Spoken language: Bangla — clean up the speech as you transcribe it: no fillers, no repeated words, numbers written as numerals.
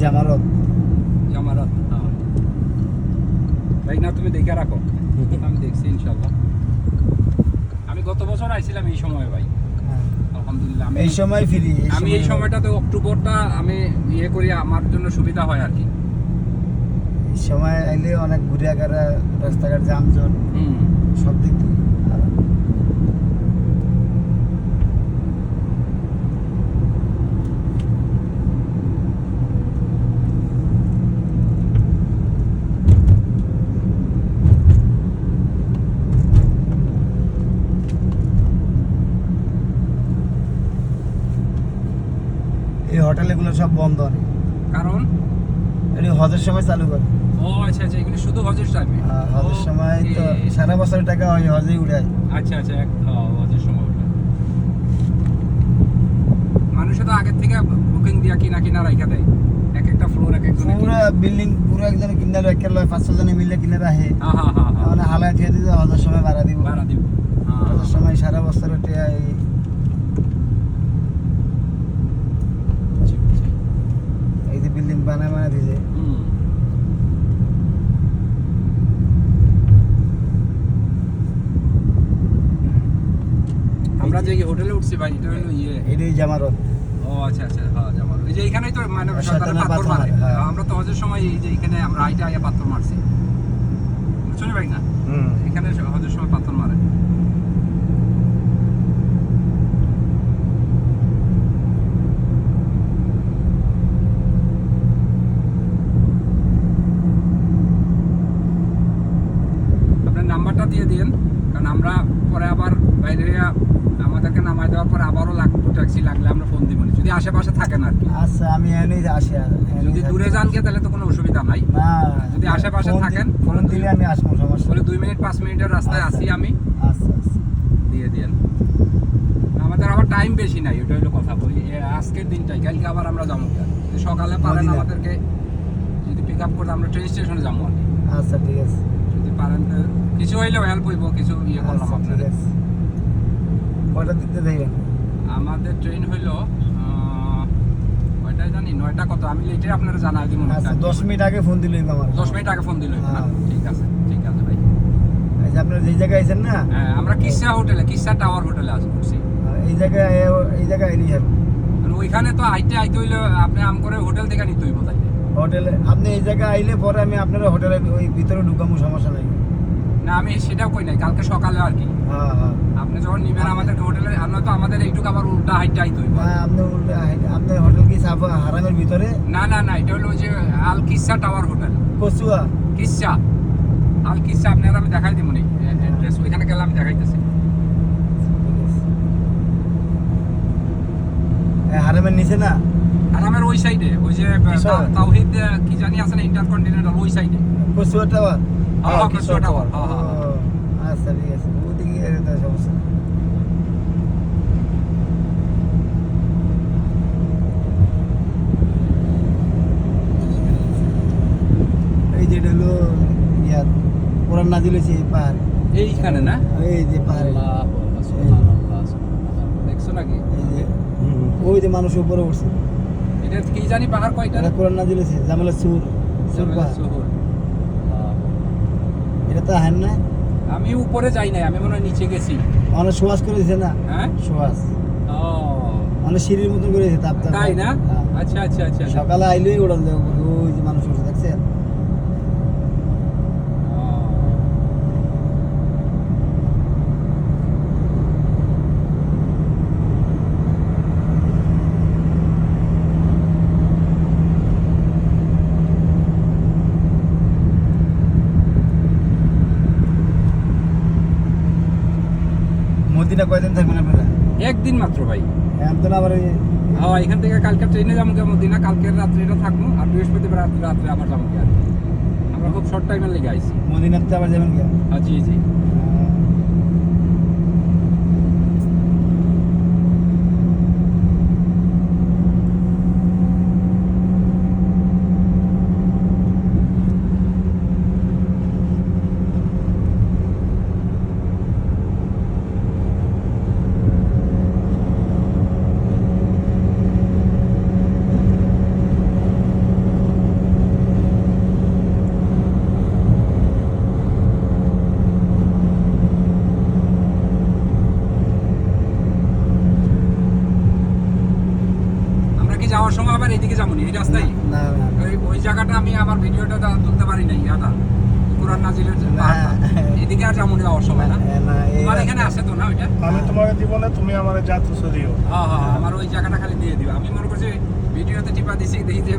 জামারত। জামারত, হ্যাঁ ভাই না তুমি দেখে রাখো, আমি দেখছি ইনশাল্লাহ। আমি গত বছর আইছিলাম এই সময় ভাই, আলহামদুলিল্লাহ। এই সময় ফ্রি। আমি এই সময়টাতে অক্টোবরটা আমি ইয়ে করি, আমার জন্য সুবিধা হয় আর কি। এই সময় আইলে অনেক ঘুরে আগারা, রাস্তাঘাট যানজট সব দিক থেকে। এই হোটেলগুলো সব বন্ধ অনেক, কারণ এটি হজের সময় চালু করে। ও আচ্ছা আচ্ছা, এগুলো শুধু হজের টাইমে? হজের সময় তো সারা বছরের টাকা ওই হজেই উড়ায়। আচ্ছা আচ্ছা, হজের সময় ওঠে। মানুষে তো আগের থেকে বুকিং দিয়া কিনা রাইখা দেয়, এক একটা ফ্লোর এক একজন পুরো বিল্ডিং পুরো একজন কিনে একের 5-6 জনে মিলে কিনে রাখে। হ্যাঁ মানে হালায় দিয়ে দিতে হজের সময় ভাড়া দিব। হ্যাঁ হজের সময় সারা বছরের টাকা এই যে বিল্ডিং বানায় দিয়েছে। আমরা যে হোটেলে উঠছি ভাই, এটা হলো এটাই জামারত। ও আচ্ছা আচ্ছা, হ্যাঁ জামারত। এই যে এখানেই তো মানে সরকারের পাথর মারে। আমরা তো হজের সময় এই যে এখানে আমরা আইটা আইয়া পাথর মারছি, বুঝছো ভাই না? এখানে হজের সময় পাথর মারে। আপনার নাম্বারটা দিয়ে দিন, কারণ আমরা পরে আবার বাইরে আমাদেরকে নামাই দেওয়ার পর আবারও লাগবে ট্যাক্সি, লাগলে আমরা ফোন দিব যদি আশেপাশে থাকেন আর কি। আচ্ছা আমি এনেই আসি। যদি দূরে যান কে তাহলে তো কোনো অসুবিধা নাই। না যদি আশেপাশে থাকেন ফোন দিলে আমি আসবো, সমস্যা বলে 2 মিনিট 5 মিনিটের রাস্তায় আসি আমি। আচ্ছা আচ্ছা দিয়ে দেন। আমাদের আবার টাইম বেশি নাই, ওটা হলো কথা। বলি আজকের দিনটাই, কালকে আবার আমরা যাবো। যদি সকালে পারেন আমাদেরকে যদি পিক আপ করতে, আমরা ট্রেন স্টেশনে যাবো আর কি। আচ্ছা ঠিক আছে, যদি পারেন তো কিছু হইলেও হেল্প হইব, কিছু ইয়ে করলাম আপনার। কয়টা দিতে দেবেন? আমাদের ট্রেন হইলো কয়টায় জানি, 9টা কত, আমি লেটে আপনারা জানাই দিব। আচ্ছা 10 মিনিট আগে ফোন দিলেই আমার। 10 মিনিট আগে ফোন দিলেই না? ঠিক আছে ভাই। এই যে আপনারা যে জায়গায় আছেন না, হ্যাঁ আমরা কিসা হোটেলে, কিসা টাওয়ার হোটেলে আসছি। এই জায়গায় এলি যাবেন। ওইখানে তো আইতে হইলো আপনি আম করে হোটেল থেকে নিতে হইব। তাই হোটেলে আপনি এই জায়গায় আইলে পরে আমি আপনার হোটেলে ওই ভিতরে ঢুকামো, সমস্যা নাই। না আমি সেটাও কই নাই, কালকে সকালে আর কি। হ্যাঁ আপনি যখন নিবেন আমাদেরকে হোটেলে, আমরা তো আমাদের এইটুকু আবার উল্টা হাইটটা আইতে হইব। হ্যাঁ আপনি উল্টা আপনার হোটেল কি সাফা হারামের ভিতরে? না এটা হলো যে আল কিসা টাওয়ার হোটেল, কচুয়া কিসা, আল কিসা। আপনারা আমি দেখাই দিব নি অ্যাড্রেস, ওইখানে গেলে আমি দেখাইতেছি। হারামের নিচে না, আরামের ওই সাইডে, ওই যে তাওহীদ কি জানি আছে না, ইন্টারকন্টিনেন্টাল ওই সাইডে। কচুয়া টাওয়ার। হ্যাঁ কচুয়া টাওয়ার, হ্যাঁ। আচ্ছা ঠিক আছে, ওদিকে সমস্যা। এই যে হলো ইয়ার কোরআন নাজিল হয়েছে এই পাহাড়ে, এইখানে না? এই যে পাহাড়ে দেখছো নাকি? এই যে ওই যে মানুষ উপরে উঠছে, এটা কি জানি পাহাড় কয়টা? এটা কোরআন নাজিল হয়েছে জামালা সুর পাহাড়। এটা তো হান না, আমি উপরে যাই নাই, আমি মনে হয় নিচে গেছি। অনেক সুয়াস করে দিছে না? হ্যাঁ সুয়াস ও অনেক সিঁড়ির মতন করে দিছে, তাপ তাই না? আচ্ছা আচ্ছা আচ্ছা। সকালে আইলেই ওড়ান যাবো, ওই যে মানুষ উঠে দেখছেন। মদিনা কয়দিন থাকবেন আপনারা? একদিন মাত্র ভাই। এখন তো আবার হ্যাঁ এখান থেকে কালকে ট্রেনে যাবো মদিনা, কালকের রাত্রিটা থাকবো, আর বৃহস্পতিবার রাত্রে আবার যাবো। আমরা খুব শর্ট টাইমের লেগে আইছি। মদিনাতে আবার যাবেন কি? জি দিকে যাবো এই রাস্তায় না না ওই জায়গাটা আমি আমার ভিডিওটা তুলতে পারি নাই এটা কোরআন নাজিলের পাহাড়টা এদিকে আর যাবো যাওয়ার সময় না তোমার এখানে আছে তো না ওইটা আমি তোমাকে দিব না, তুমি আমার যাত্রা দিও। হ্যাঁ হ্যাঁ আমার ওই জায়গাটা খালি দিয়ে দিও আমি মনে করছি ভিডিওতে টিপা দিছি দেখি যে